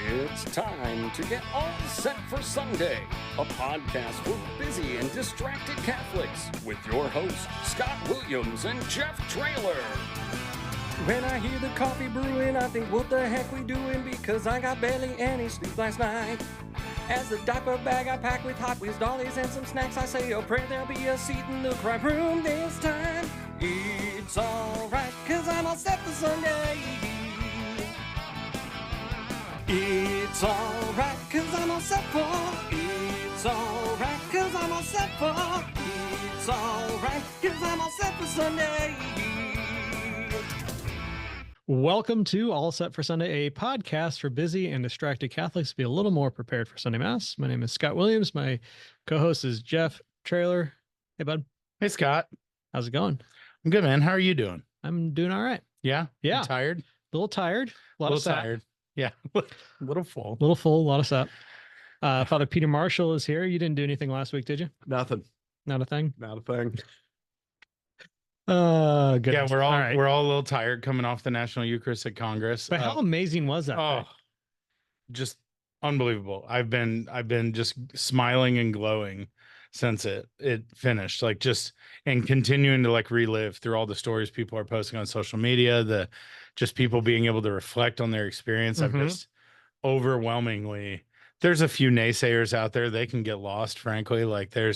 It's time to get all set for Sunday, a podcast for busy and distracted Catholics with your hosts, Scott Williams and Jeff Traylor. When I hear the coffee brewing, I think, what the heck we doing? Because I got barely any sleep last night. As the diaper bag I pack with Hot Wheels dollies and some snacks, I say a prayer there'll be a seat in the crime room this time. It's alright, cause I'm all set for Sunday. It's alright, cause I'm all set for. It's alright, cause I'm all set for. It's alright, cause I'm all set for Sunday. Welcome to All Set for Sunday, a podcast for busy and distracted Catholics to be a little more prepared for Sunday Mass. My name is Scott Williams. My co-host is Jeff Traylor. Hey, bud. Hey, Scott. How's it going? I'm good, man. How are you doing? I'm doing all right. Yeah? Yeah. You tired? A little tired. A lot A of little sap. tired. Yeah. A little full. A little full. A lot of sap. Father Peter Marshall is here. You didn't do anything last week, did you? Nothing. Not a thing? Not a thing. Good. Yeah, we're all right. we're all a little tired coming off the National Eucharistic Congress. But how amazing was that? Oh, just unbelievable. I've been just smiling and glowing since it finished. Like just and continuing to like relive through all the stories people are posting on social media, the just people being able to reflect on their experience. I've just overwhelmingly there's a few naysayers out there. They can get lost, frankly. Like there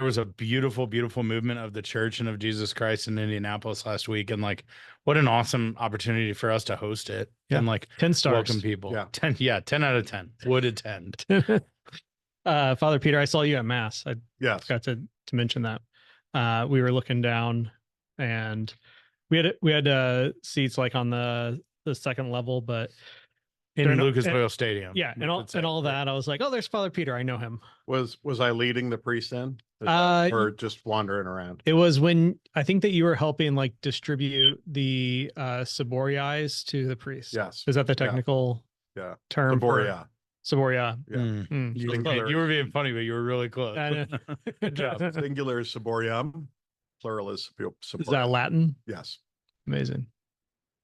was a beautiful, beautiful movement of the Church and of Jesus Christ in Indianapolis last week. And like, what an awesome opportunity for us to host it. Yeah. And like 10 stars. welcome people. Yeah. 10 out of 10 would attend. Father Peter, I saw you at Mass. I Yes. forgot to mention that. We were looking down and we had seats like on the second level, but In They're not- Lucas Oil Stadium. yeah, and all that. I was like, oh, there's Father Peter. I know him. Was I leading the priest then? Or just wandering around? It was when I think that you were helping like distribute the Saboriais to the priest. Yes. Is that the technical Yeah. term? Laboria. Saboria. Yeah. Mm. You, Singular. you were being funny, but you were really close. I know. Good job. Singular is Saborium. Plural is Is Saborium. that Latin? Yes. Amazing.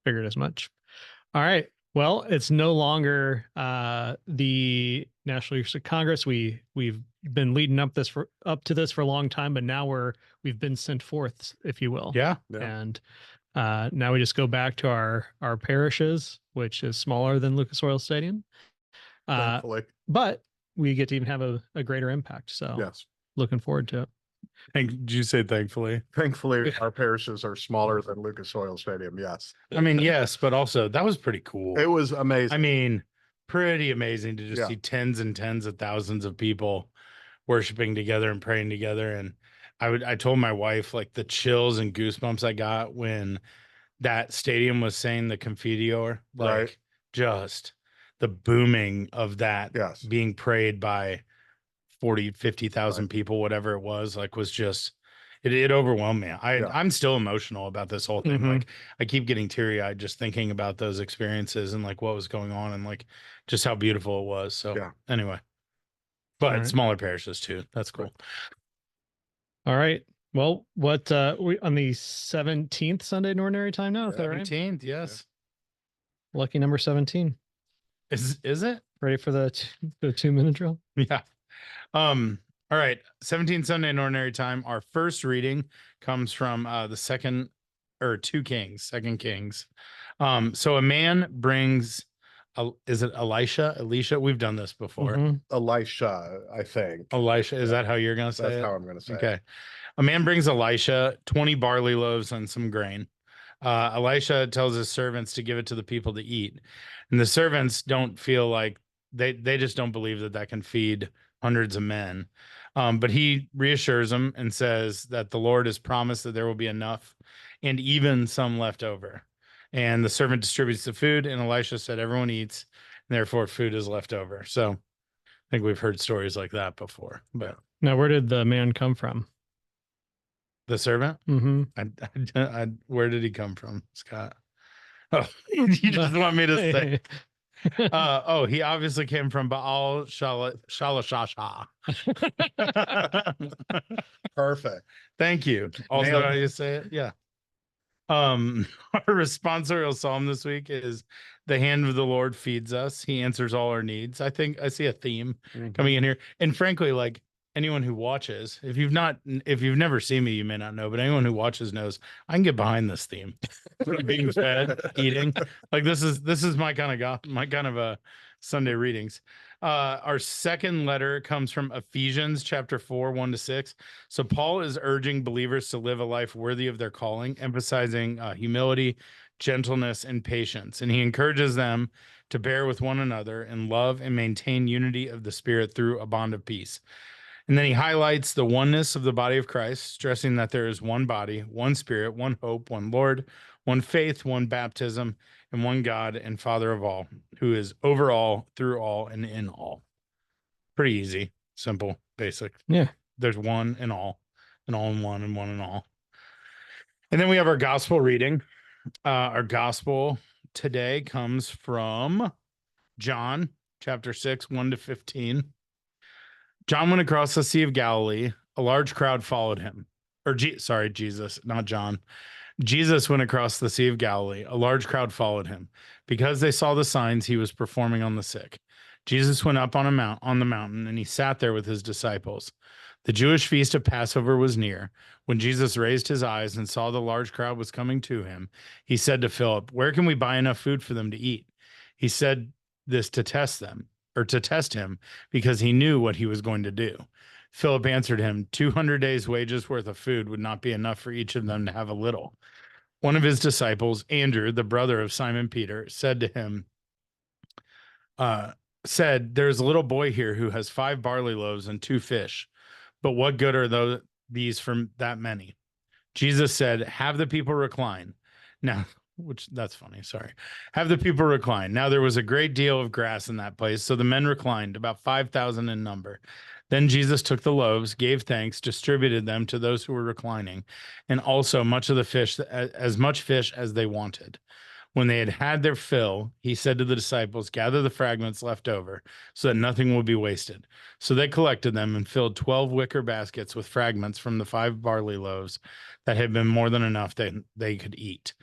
Figured as much. All right. Well, it's no longer the National Eucharistic Congress. We've been leading up to this for a long time, but now we've been sent forth, if you will. Yeah. Yeah. And now we just go back to our parishes, which is smaller than Lucas Oil Stadium. Thankfully. But we get to even have a greater impact. So Yes. looking forward to it. Did you say thankfully? Thankfully, our parishes are smaller than Lucas Oil Stadium. Yes. I mean, yes, but also that was pretty cool. It was amazing. I mean, pretty amazing to just Yeah. see tens and tens of thousands of people worshiping together and praying together. And I told my wife like the chills and goosebumps I got when that stadium was saying the Confiteor, like Right. just the booming of that Yes. being prayed by 40, 50,000 people, whatever it was, like was just, it overwhelmed me. I'm still emotional about this whole thing. Mhm. Like I keep getting teary eyed just thinking about those experiences and like what was going on and like just how beautiful it was. So Yeah. anyway, but All right. smaller parishes too. That's cool. All right. Well, what we on the 17th Sunday in Ordinary Time now? Is that right? 17th, yes. Lucky number 17. Is it? Ready for the 2-minute drill? Yeah. All right. 17th Sunday in Ordinary Time. Our first reading comes from the second Kings. So a man brings is it Elisha? We've done this before. Mhm. Elisha, I think. Elisha, is that how you're gonna say That's it? how I'm going to say it. Okay. A man brings Elisha 20 barley loaves and some grain. Elisha tells his servants to give it to the people to eat. And the servants don't feel like they just don't believe that can feed hundreds of men. But he reassures them and says that the Lord has promised that there will be enough and even some left over. And the servant distributes the food, and Elisha said, everyone eats, and therefore food is left over. So I think we've heard stories like that before. But Now, where did the man come from? the servant? Mm-hmm. Where did he come from, Scott? Oh, you just want me to say. He obviously came from Baal Shalashasha. Perfect. Thank you. Also, Nailed how it. you say it? Yeah. Our responsorial psalm this week is the hand of the Lord feeds us. He answers all our needs. I think I see a theme coming in here. And frankly, like anyone who watches, if you've never seen me, you may not know, but anyone who watches knows I can get behind this theme. Being fed, eating. Like this is my kind of Sunday readings. Our second letter comes from Ephesians chapter 4, 1-6. So Paul is urging believers to live a life worthy of their calling, emphasizing humility, gentleness, and patience. And he encourages them to bear with one another in love and maintain unity of the Spirit through a bond of peace. And then he highlights the oneness of the body of Christ, stressing that there is one body, one Spirit, one hope, one Lord, one faith, one baptism, and one God and Father of all, who is over all, through all, and in all. Pretty easy, simple, basic. Yeah. There's one in all, and all in one, and one in all. And then we have our gospel reading. Our gospel today comes from John chapter 6, 1-15. John went across the Sea of Galilee. A large crowd followed him. Jesus, not John. Jesus went across the Sea of Galilee. A large crowd followed him because they saw the signs he was performing on the sick. Jesus went up on the mountain, and he sat there with his disciples. The Jewish feast of Passover was near. When Jesus raised his eyes and saw the large crowd was coming to him, he said to Philip, "Where can we buy enough food for them to eat?" He said this to test him, because he knew what he was going to do. Philip answered him, 200 days' wages worth of food would not be enough for each of them to have a little. One of his disciples, Andrew, the brother of Simon Peter, said to him, "There's a little boy here who has 5 barley loaves and 2 fish. But what good are these from that many?" Jesus said, "Have the people recline." Now, that's funny. Sorry. Have the people recline. Now there was a great deal of grass in that place, so the men reclined, about 5,000 in number. Then Jesus took the loaves, gave thanks, distributed them to those who were reclining, and also as much fish as they wanted. When they had had their fill, he said to the disciples, "Gather the fragments left over, so that nothing will be wasted." So they collected them and filled 12 wicker baskets with fragments from the 5 barley loaves that had been more than enough they could eat.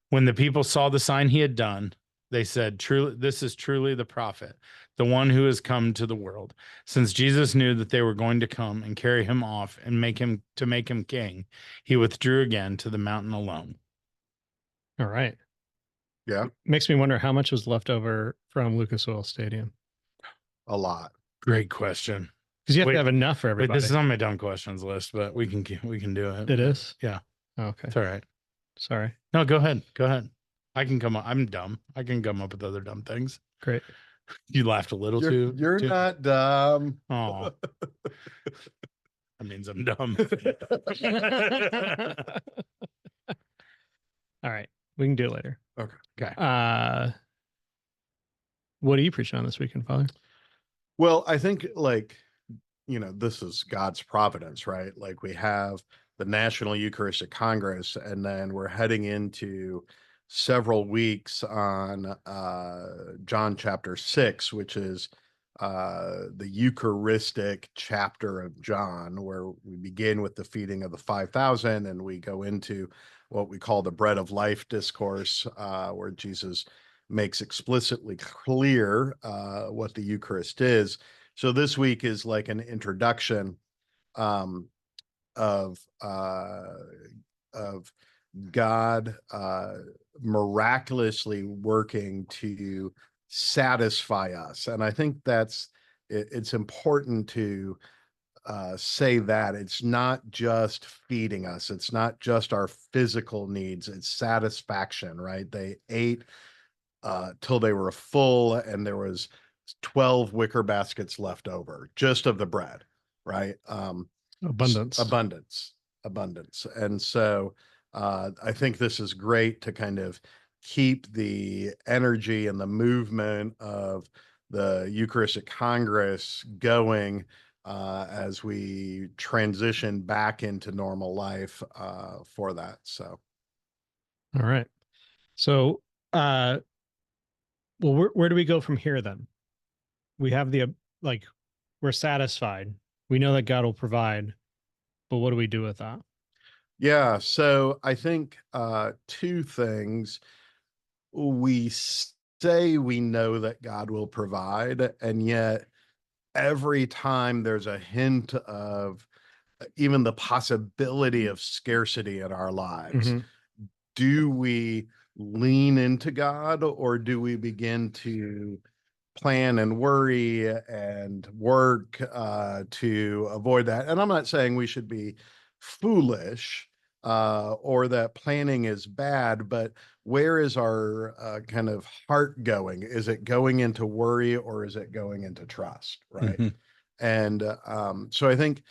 When the people saw the sign he had done, they said, "Truly, this is truly the prophet, the one who has come to the world." Since Jesus knew that they were going to come and carry him off and make him king, he withdrew again to the mountain alone. All right. Yeah. Makes me wonder how much was left over from Lucas Oil Stadium. A lot. Great question. Because you have to have enough for everybody. Wait, this is on my dumb questions list, but we can do it. It is? Yeah. Oh, okay. It's all right. Sorry. No, go ahead. I can come up. I'm dumb. I can come up with other dumb things. Great. You laughed a little too. You're not dumb. Oh, that means I'm dumb. All right. We can do it later. Okay. What are you preaching on this weekend, Father? Well, I think this is God's providence, right? Like we have the National Eucharistic Congress, and then we're heading into several weeks on John chapter 6, which is the Eucharistic chapter of John, where we begin with the feeding of the 5,000, and we go into what we call the bread of life discourse, where Jesus makes explicitly clear what the Eucharist is. So this week is like an introduction of God miraculously working to satisfy us. And I think it's important to say that it's not just feeding us. It's not just our physical needs. It's satisfaction, right? They ate till they were full, and there was 12 wicker baskets left over just of the bread, right? Abundance. And so I think this is great to kind of keep the energy and the movement of the Eucharistic Congress going as we transition back into normal life for that. So, all right. So, well, where do we go from here then? We have we're satisfied. We know that God will provide, but what do we do with that? Yeah, so I think two things. We say we know that God will provide, and yet every time there's a hint of even the possibility of scarcity in our lives, Mm-hmm. do we lean into God, or do we begin to plan and worry and work to avoid that? And I'm not saying we should be foolish or that planning is bad, but where is our kind of heart going? Is it going into worry, or is it going into trust? Right. Mhm. And so I think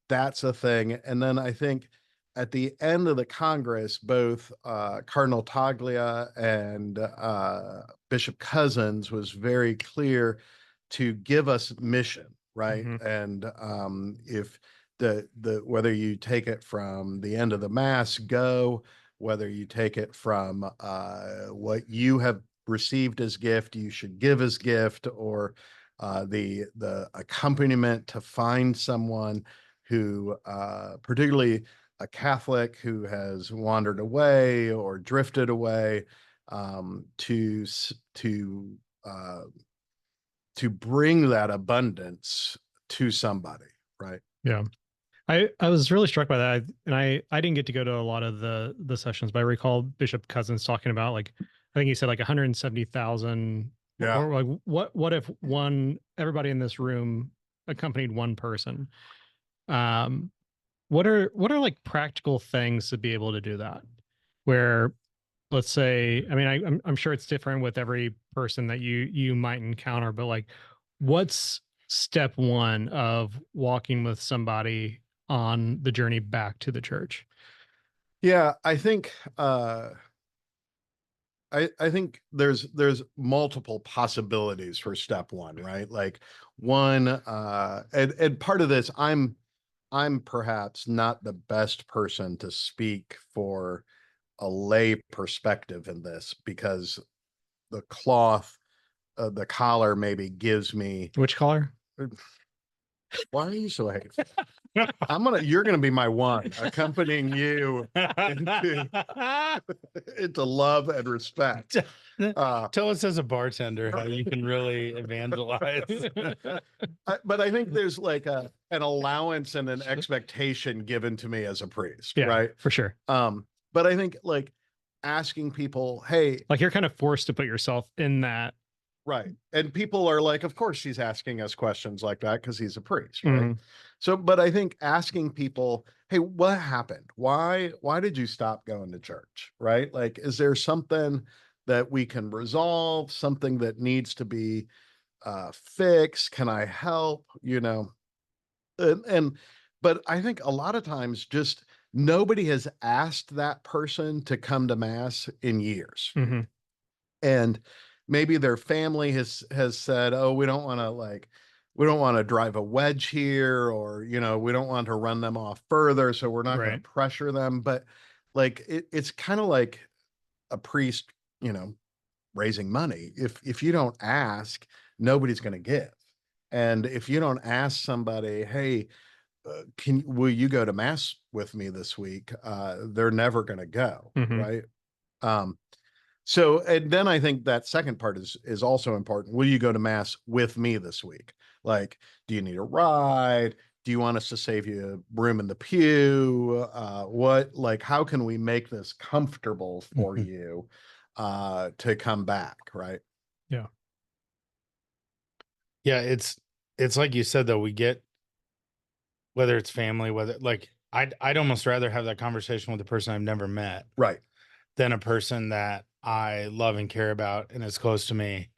that's a thing. And then I think at the end of the Congress, both Cardinal Taglia and Bishop Cousins was very clear to give us mission, right? Mm-hmm. And if the whether you take it from the end of the Mass, go, whether you take it from what you have received as gift, you should give as gift, or the accompaniment to find someone who, particularly a Catholic who has wandered away or drifted away, uh, to bring that abundance to somebody, right? Yeah. I was really struck by that. And I didn't get to go to a lot of the sessions, but I recall Bishop Cousins talking about, like, I think he said like 170,000, Yeah. or like what if everybody in this room accompanied one person? Um, what are like practical things to be able to do that? Where, let's say, I mean, I'm sure it's different with every person that you might encounter, but like, what's step one of walking with somebody on the journey back to the church? Yeah, I think I think there's multiple possibilities for step one, right? Like one, and part of this, I'm perhaps not the best person to speak for a lay perspective in this, because the cloth, the collar maybe gives me. Which color? Why are you so hateful? You're gonna be my one, accompanying you into love and respect. Tell us as a bartender how you can really evangelize. But I think there's like an allowance and an expectation given to me as a priest, Yeah, right? for sure. But I think like asking people, hey, Like, you're kind of forced to put yourself in that. right. And people are like, of course he's asking us questions like that because he's a priest, right? Mhm. So, but I think asking people, hey, what happened? Why did you stop going to church? Right? Like, is there something that we can resolve, something that needs to be fixed? Can I help? And but I think a lot of times just nobody has asked that person to come to mass in years. Mhm. And maybe their family has said, oh, we don't want to drive a wedge here, or we don't want to run them off further, so we're not going Right. to pressure them. But like it's kind of like a priest, raising money. If you don't ask, nobody's going to give. And if you don't ask somebody, hey, will you go to mass with me this week, they're never going to go, Mhm. right? um so, and then I think that second part is also important. Will you go to mass with me this week? Like, do you need a ride? Do you want us to save you room in the pew? How can we make this comfortable for Mhm. you to come back, right? Yeah. Yeah, it's like you said though, we get, whether it's family, whether like I'd almost rather have that conversation with a person I've never met Right, than a person that I love and care about and is close to me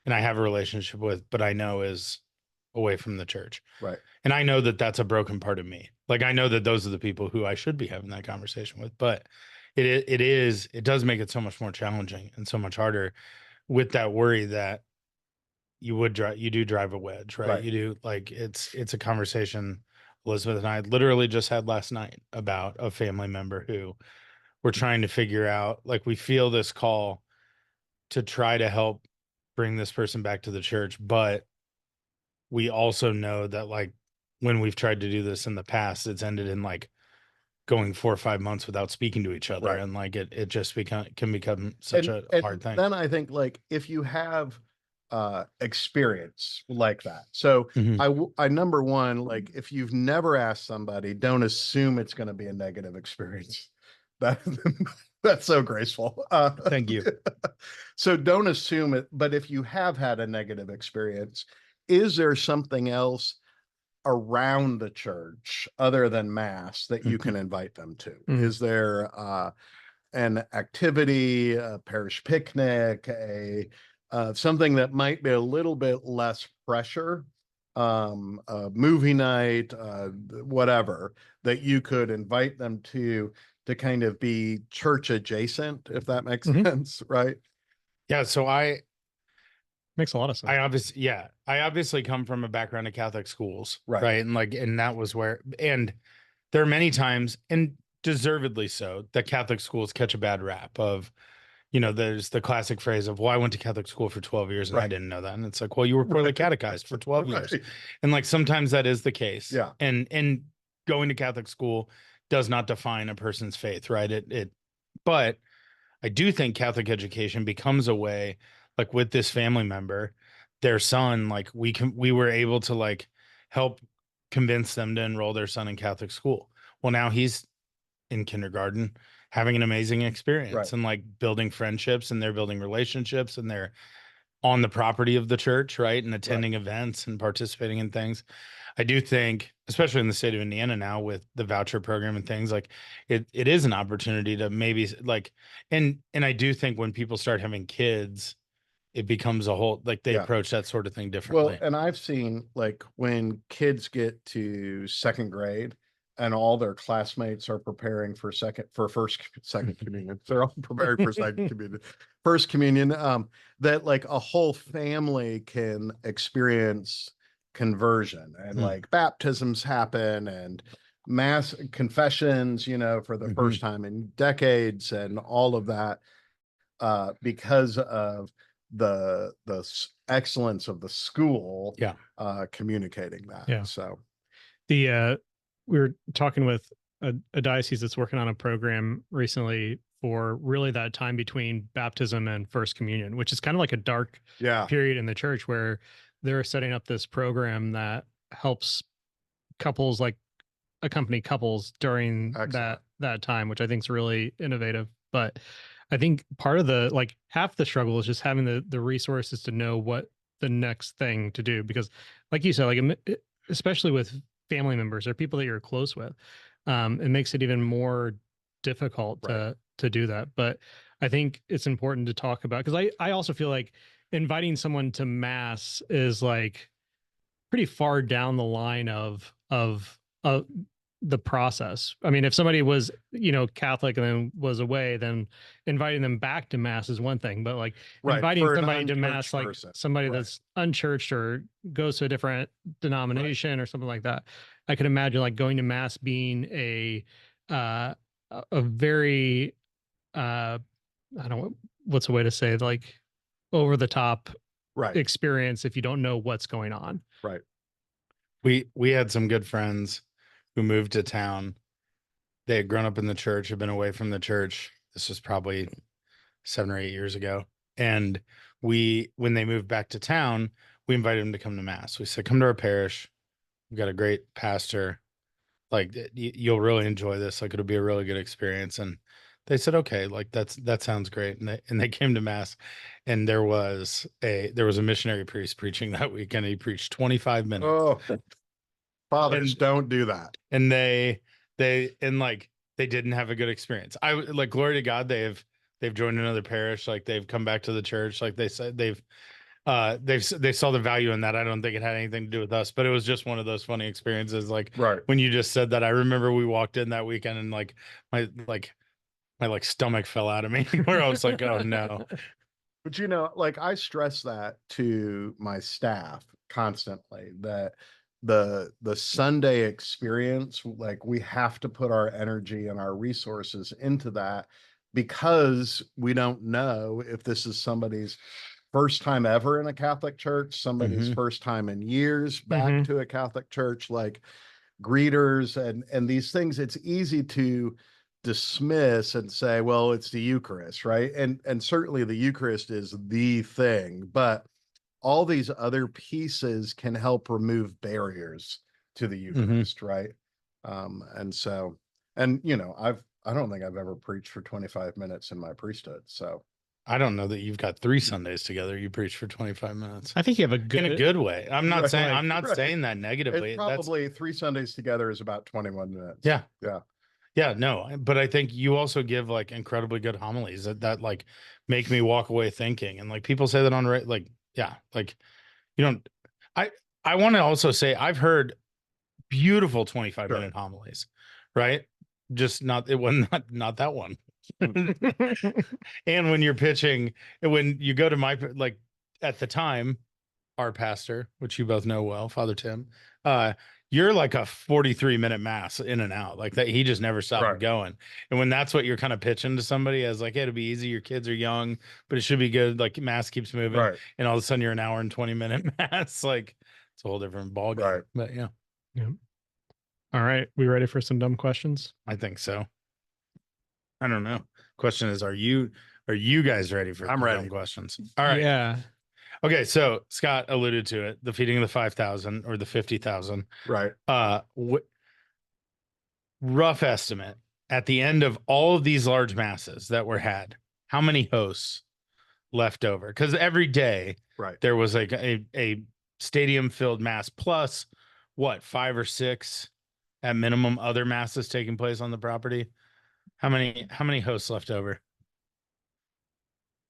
and I have a relationship with, but I know is away from the church. right, And I know that that's a broken part of me. Like I know that those are the people who I should be having that conversation with, but it does make it so much more challenging and so much harder with that worry that you do drive a wedge, right? right. You do, like, it's a conversation Elizabeth and I literally just had last night about a family member who we're trying to figure out, like, we feel this call to try to help bring this person back to the church, but we also know that, like, when we've tried to do this in the past, it's ended in like going 4 or 5 months without speaking to each other. Right. And like it just can become such a hard thing. Then I think like if you have experience like that. So Mhm. I number one, like if you've never asked somebody, don't assume it's going to be a negative experience. That that's so graceful. Thank you. So don't assume it, but if you have had a negative experience, is there something else around the church other than mass that you can invite them to? Mhm. Is there an activity, a parish picnic, something that might be a little bit less pressure, a movie night, whatever, that you could invite them to kind of be church adjacent, if that makes sense, right? Yeah. So Makes a lot of sense. I obviously come from a background of Catholic schools, Right. right? And that was where, and there are many times, and deservedly so, that Catholic schools catch a bad rap of, there's the classic phrase of, well, I went to Catholic school for 12 years and I Right. didn't know that. And it's like, well, you were poorly Right. catechized for 12 years. Right. And like, sometimes that is the case. Yeah. And going to Catholic school does not define a person's faith, right? But I do think Catholic education becomes a way, like with this family member, their son, like we were able to like help convince them to enroll their son in Catholic school. Well, now he's in kindergarten, having an amazing experience Right. and like building friendships, and they're building relationships, and they're on the property of the church, right? And attending events and participating in things. I do think, especially in the state of Indiana now with the voucher program and things, like it is an opportunity to maybe like, and I do think when people start having kids, it becomes a whole, like they Yeah. approach that sort of thing Well, differently. and I've seen like when kids get to second grade and all their classmates are preparing for second communion. They're all preparing for second communion, first communion, that like a whole family can experience conversion and like baptisms happen and mass confessions, for the first time in decades and all of that, because of the excellence of the school, communicating that. Yeah. So We were talking with a diocese that's working on a program recently for really that time between baptism and first communion, which is kind of like a dark period in the church, where they're setting up this program that helps couples, like accompany couples during that time, which I think is really innovative. But I think part of the, like half the struggle is just having the resources to know what the next thing to do, because like you said, like especially with family members or people that you're close with, it makes it even more difficult to do that. But I think it's important to talk about, because I also feel like inviting someone to mass is like pretty far down the line of the process. I mean, if somebody was, Catholic and then was away, then inviting them back to mass is one thing, but like inviting somebody to mass, like somebody that's unchurched or goes to a different denomination or something like that, I could imagine like going to mass being a very, I don't know, what's a way to say it, like over the top experience if you don't know what's going on. Right. We had some good friends who moved to town. They had grown up in the church, had been away from the church. This was probably 7 or 8 years ago. And when they moved back to town, we invited them to come to mass. We said, come to our parish. We've got a great pastor. Like you'll really enjoy this. Like it'll be a really good experience. And they said, okay, like that sounds great. And they came to mass, and there was a missionary priest preaching that weekend. He preached 25 minutes. Oh, fathers, don't do that. And they didn't have a good experience. I like, glory to God, they've joined another parish. Like they've come back to the church. Like they said, they saw the value in that. I don't think it had anything to do with us, but it was just one of those funny experiences. Like when you just said that, I remember we walked in that weekend and like my stomach fell out of me where I was like, oh no. But like I stress that to my staff constantly, that the Sunday experience, like we have to put our energy and our resources into that, because we don't know if this is somebody's first time ever in a Catholic church, somebody's first time in years back to a Catholic church. Like greeters and these things, it's easy to dismiss and say, well, it's the Eucharist, right? And certainly the Eucharist is the thing, but all these other pieces can help remove barriers to the Eucharist, right? And so, and you know, I don't think I've ever preached for 25 minutes in my priesthood. So I don't know that you've got 3 Sundays together. You preach for 25 minutes. I think you have a In a good, good way. I'm not Right, saying like, I'm not right. saying that negatively. it's probably 3 Sundays together is about 21 minutes. Yeah. Yeah. Yeah, no, but I think you also give like incredibly good homilies that like make me walk away thinking. And like people say that on like, yeah, like you don't. I want to also say I've heard beautiful 25-minute homilies, right? Just not it was not that one. And when you're pitching, when you go to my like at the time, our pastor, which you both know well, Father Tim, you're like a 43-minute mass in and out like that. He just never stopped Right. going. And when that's what you're kind of pitching to somebody as like, hey, it'll be easy. Your kids are young, but it should be good. Like mass keeps moving. Right. And all of a sudden you're an hour and 20-minute mass. Like it's a whole different ball game. Right. But yeah, yeah. All right. We ready for some dumb questions? I think so. I don't know. Question is, are you guys ready for I'm the ready. dumb questions? All right. Yeah. Okay, so Scott alluded to it, the feeding of the 5,000 or the 50,000. Right. Rough estimate at the end of all of these large masses that were had, how many hosts left over? Because every day Right. there was like a stadium filled mass plus what 5 or 6 at minimum other masses taking place on the property. How many hosts left over?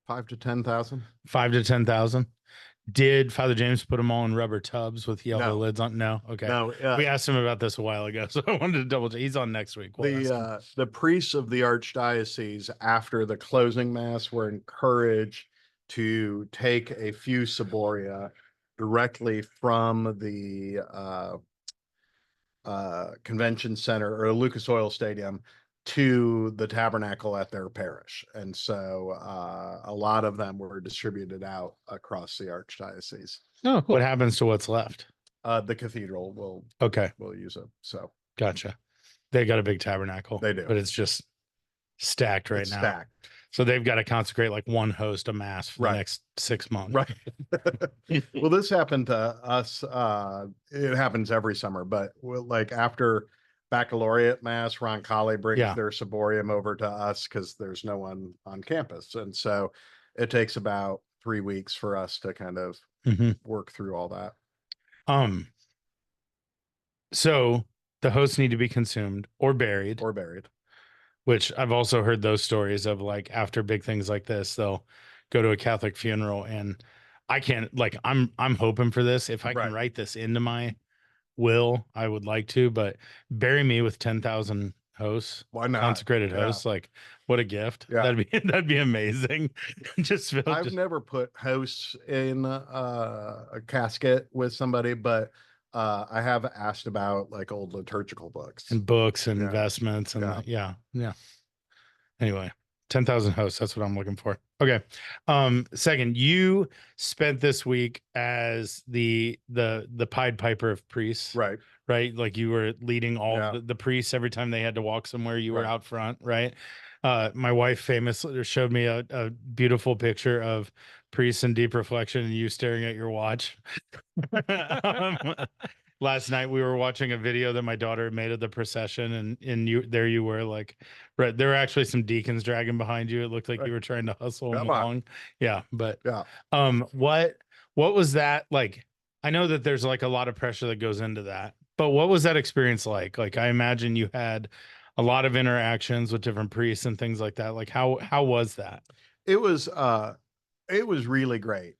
5 to 10,000. 5 to 10,000. Did Father James put them all in rubber tubs with yellow No. lids on? No. Okay. No, We asked him about this a while ago, so I wanted to double check. He's on next week. We'll ask him. the priests of the archdiocese after the closing mass were encouraged to take a few ciboria directly from the convention center or Lucas Oil Stadium to the tabernacle at their parish. And so a lot of them were distributed out across the archdiocese. Oh, cool. What happens to what's left? The cathedral will use it. So Gotcha. They got a big tabernacle. They do. But it's just stacked right it's now. stacked. So they've got to consecrate like one host a mass for Right. the next 6 months. Right. Well, this happened to us. It happens every summer, but like after baccalaureate mass, Roncalli brings Yeah. their ciborium over to us because there's no one on campus. And so it takes about 3 weeks for us to kind of Mhm. work through all that. So the hosts need to be consumed or buried. Or buried. Which I've also heard those stories of like after big things like this, they'll go to a Catholic funeral and I can't like I'm hoping for this. If I can Right. write this into my will, I would like to, but bury me with 10,000 hosts, Why not? consecrated Yeah. hosts. Like what a gift. Yeah. That'd be amazing. I've never put hosts in a casket with somebody, but I have asked about like old liturgical books. and books and Yeah. investments and Yeah. yeah. Anyway, 10,000 hosts. That's what I'm looking for. Okay. Second, you spent this week as the Pied Piper of priests, Right. right? Like you were leading all Yeah. the priests every time they had to walk somewhere, you were Right. out front, right? My wife famously showed me a beautiful picture of priests in deep reflection and you staring at your watch. Last night we were watching a video that my daughter made of the procession and you were like, right, there were actually some deacons dragging behind you. It looked like Right. you were trying to hustle them Come on. along. Yeah, but Yeah. what was that like? I know that there's like a lot of pressure that goes into that, but what was that experience like? Like I imagine you had a lot of interactions with different priests and things like that. Like how was that? It was really great.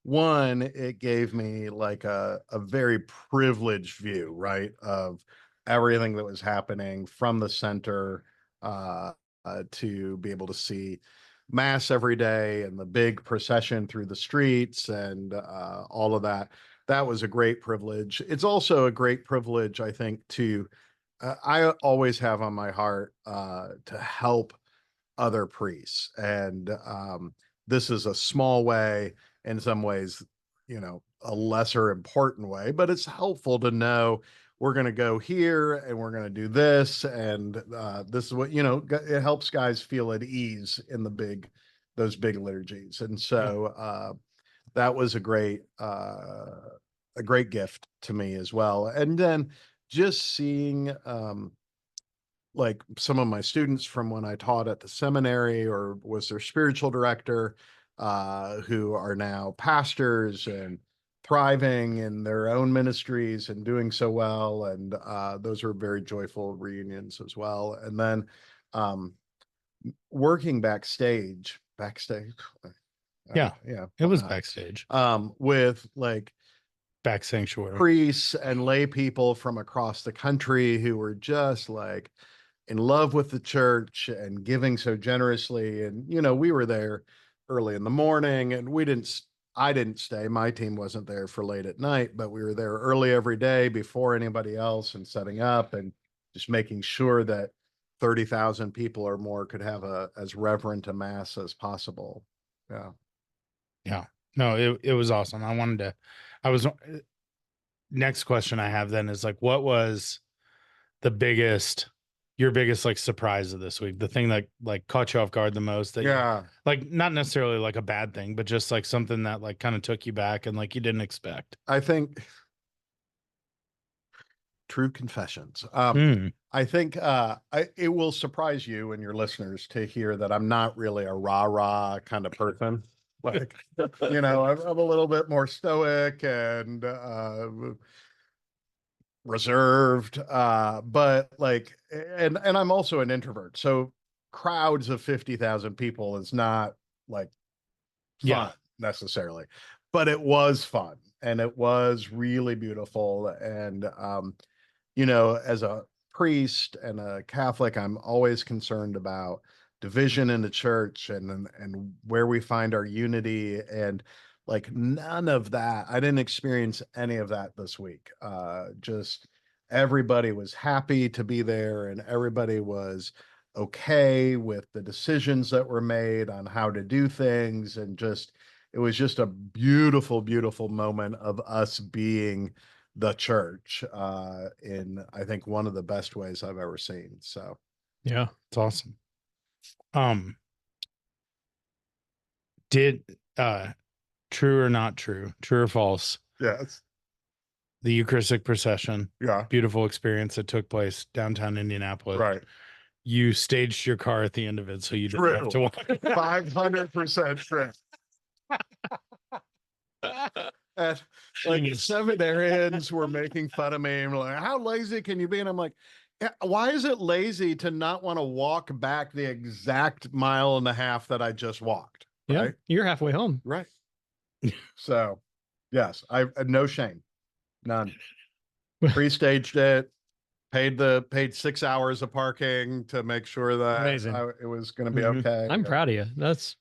One, it gave me like a very privileged view, right, of everything that was happening from the center, to be able to see mass every day and the big procession through the streets and all of that. That was a great privilege. It's also a great privilege, I think, to I always have on my heart to help other priests. And this is a small way, in some ways, a lesser important way, but it's helpful to know we're going to go here and we're going to do this. And this is what, it helps guys feel at ease in those big liturgies. And so that was a great gift to me as well. And then just seeing like some of my students from when I taught at the seminary or was their spiritual director, who are now pastors and thriving in their own ministries and doing so well. And those are very joyful reunions as well. And then working backstage. Yeah, yeah, it was backstage. With like back sanctuary priests and lay people from across the country who were just like in love with the church and giving so generously. And, we were there early in the morning and I didn't stay. My team wasn't there for late at night, but we were there early every day before anybody else and setting up and just making sure that 30,000 people or more could have as reverent a mass as possible. Yeah. Yeah. No, it was awesome. Next question I have then is like, what was your biggest like surprise of this week? The thing that like caught you off guard the most that like not necessarily like a bad thing, but just like something that like kind of took you back and like you didn't expect. I think true confessions. I think it will surprise you and your listeners to hear that I'm not really a rah-rah kind of person. Like, I'm a little bit more stoic and reserved, but like, and I'm also an introvert. So crowds of 50,000 people is not like fun necessarily, but it was fun and it was really beautiful. And, as a priest and a Catholic, I'm always concerned about division in the church and where we find our unity, and like none of that. I didn't experience any of that this week. Just everybody was happy to be there and everybody was okay with the decisions that were made on how to do things. And it was just a beautiful, beautiful moment of us being the church in, I think, one of the best ways I've ever seen. So yeah, it's awesome. Did true or not true or false? Yes. The Eucharistic procession. Yeah. Beautiful experience that took place downtown Indianapolis. Right. You staged your car at the end of it, so you didn't have to walk. 500% true. At like seminarians were making fun of me and like, how lazy can you be? And I'm like, why is it lazy to not want to walk back the exact mile and a half that I just walked? Yeah, right? You're halfway home. Right. So yes, I no shame. None. Pre-staged it, paid 6 hours of parking to make sure that it was going to be okay. I'm proud of you. That's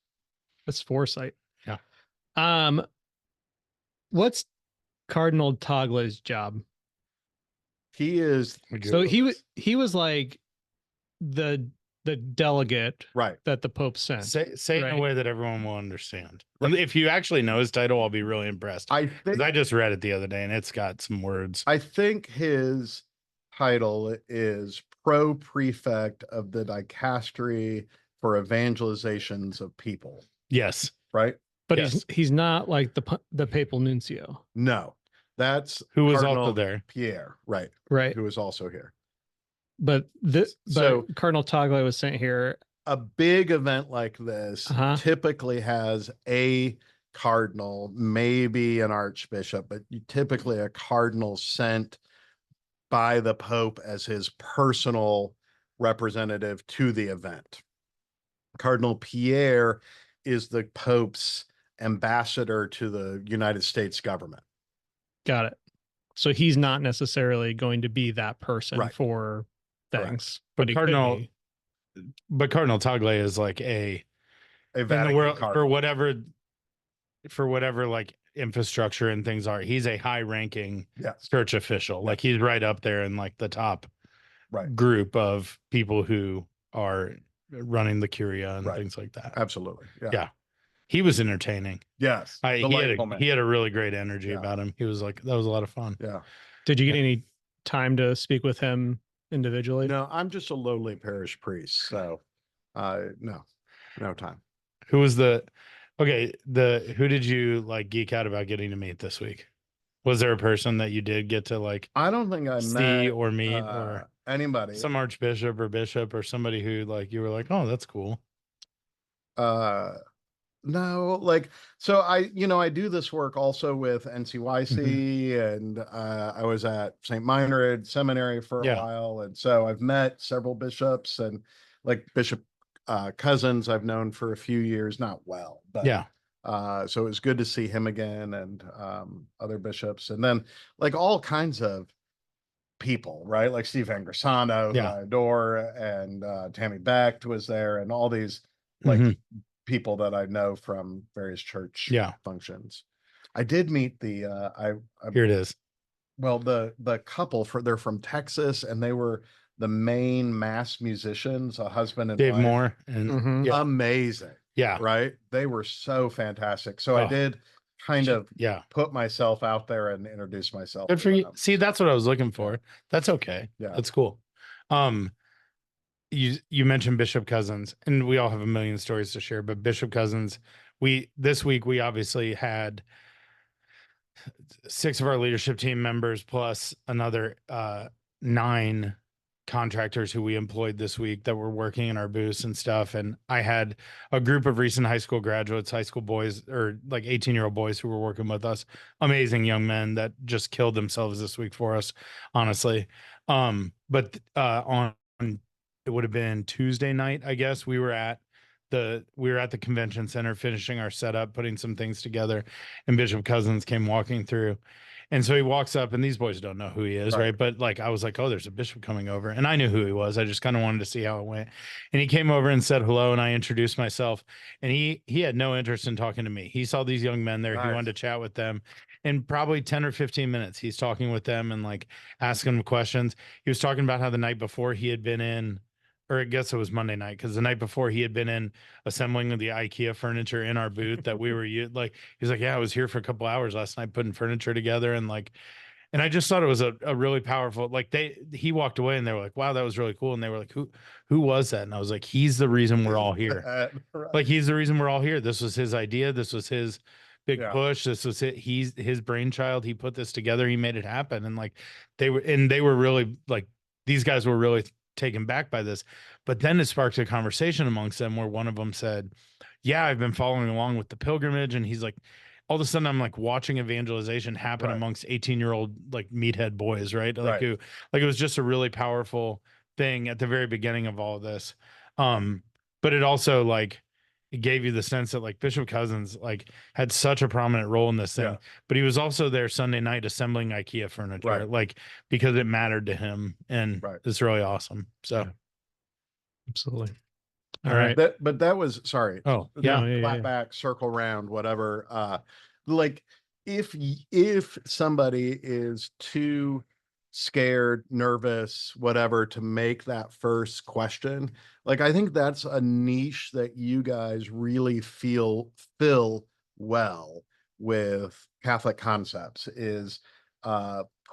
foresight. Yeah. What's Cardinal Tagla's job? He is he was like the delegate, right, that the Pope sent. Say it in a way that everyone will understand. Right. If you actually know his title, I'll be really impressed. I just read it the other day and it's got some words. I think his title is pro-prefect of the dicastery for evangelizations of people. Yes. Right. But he's not like the papal nuncio. No, that's who was also there. Pierre, right, who was also here. But Cardinal Tagle was sent here. A big event like this typically has a cardinal, maybe an archbishop, but typically a cardinal sent by the Pope as his personal representative to the event. Cardinal Pierre is the Pope's ambassador to the United States government. Got it. So he's not necessarily going to be that person for things. But Cardinal Tagle is like a Vatican in the world, cardinal. for whatever like infrastructure and things are. He's a high ranking church official. Like he's right up there in like the top group of people who are running the Curia and things like that. Absolutely. Yeah. He was entertaining. Yes. He had a really great energy about him. He was like, that was a lot of fun. Yeah. Did you get any time to speak with him individually? No, I'm just a lowly parish priest, so no time. Who was who did you like geek out about getting to meet this week? Was there a person that you did get to like I don't think I see met or meet or anybody. some archbishop or bishop or somebody who like you were like, oh, that's cool? No, like, so I do this work also with NCYC, and I was at St. Meinrad Seminary for a while, and so I've met several bishops, and like Bishop Cousins I've known for a few years, not well, but so it was good to see him again, and other bishops, and then like all kinds of people, right? Like Steve Angrisano, who I adore, and Tammy Becht was there, and all these like people that I know from various church functions. I did meet the here it is. Well, the couple they're from Texas, and they were the main mass musicians, a husband and Dave wife. Moore and amazing. Yeah. Right. They were so fantastic. So I did kind of put myself out there and introduce myself. Good for you. See, that's what I was looking for. That's okay. Yeah. That's cool. You mentioned Bishop Cousins, and we all have a million stories to share, but Bishop Cousins, this week we obviously had 6 of our leadership team members plus another 9 contractors who we employed this week that were working in our booths and stuff. And I had a group of recent high school graduates, high school boys, or like 18-year-old boys who were working with us. Amazing young men that just killed themselves this week for us, honestly. But on it would have been Tuesday night, I guess. We were at the convention center finishing our setup, putting some things together, and Bishop Cousins came walking through. And so he walks up, and these boys don't know who he is, right? But like I was like, oh, there's a bishop coming over. And I knew who he was. I just kind of wanted to see how it went. And he came over and said hello, and I introduced myself. And he had no interest in talking to me. He saw these young men there. He wanted to chat with them. In probably 10 or 15 minutes, he's talking with them and like asking them questions. He was talking about how the night before he had been in, or I guess it was Monday night, because the night before he had been in assembling the IKEA furniture in our booth that we were like, he's like, yeah, I was here for a couple hours last night putting furniture together. And like, and I just thought it was a really powerful, like he walked away and they were like, wow, that was really cool. And they were like, who was that? And I was like, he's the reason we're all here. Like, he's the reason we're all here. This was his idea. This was his big push. This was it. He's his brainchild. He put this together. He made it happen. And like, they were really like, these guys were really taken back by this. But then it sparked a conversation amongst them where one of them said, yeah, I've been following along with the pilgrimage. And he's like, all of a sudden I'm like watching evangelization happen amongst 18-year-old like meathead boys, right? Like who, like, it was just a really powerful thing at the very beginning of all of this. But it also like, it gave you the sense that like Bishop Cousins like had such a prominent role in this thing, but he was also there Sunday night assembling IKEA furniture, like, because it mattered to him, and it's really awesome. So absolutely. All right. But that was, sorry. Oh, flat back, circle round, whatever. Like if somebody is too scared, nervous, whatever, to make that first question, like, I think that's a niche that you guys really fill well with Catholic concepts, is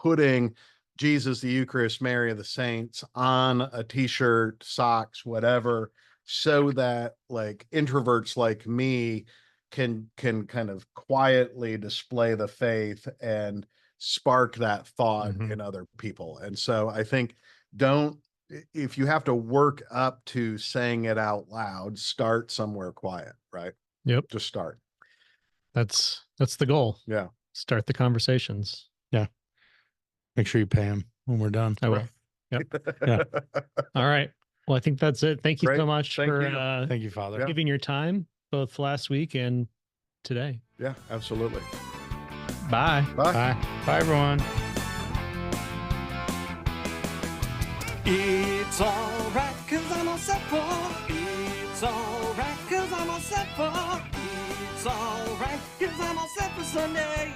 putting Jesus, the Eucharist, Mary, the saints on a t-shirt, socks, whatever, so that like introverts like me can kind of quietly display the faith and spark that thought in other people. And so I think, if you have to work up to saying it out loud, start somewhere quiet, right? Yep. Just start. That's the goal. Yeah. Start the conversations. Yeah. Make sure you pay him when we're done. I will. Yep. Yeah. All right. Well, I think that's it. Thank you so much for thank you, Father, giving your time both last week and today. Yeah, absolutely. Bye. Bye, everyone. It's alright, cause I'm all set for. It's alright, cause I'm all set for. It's alright, cause I'm all set for Sunday.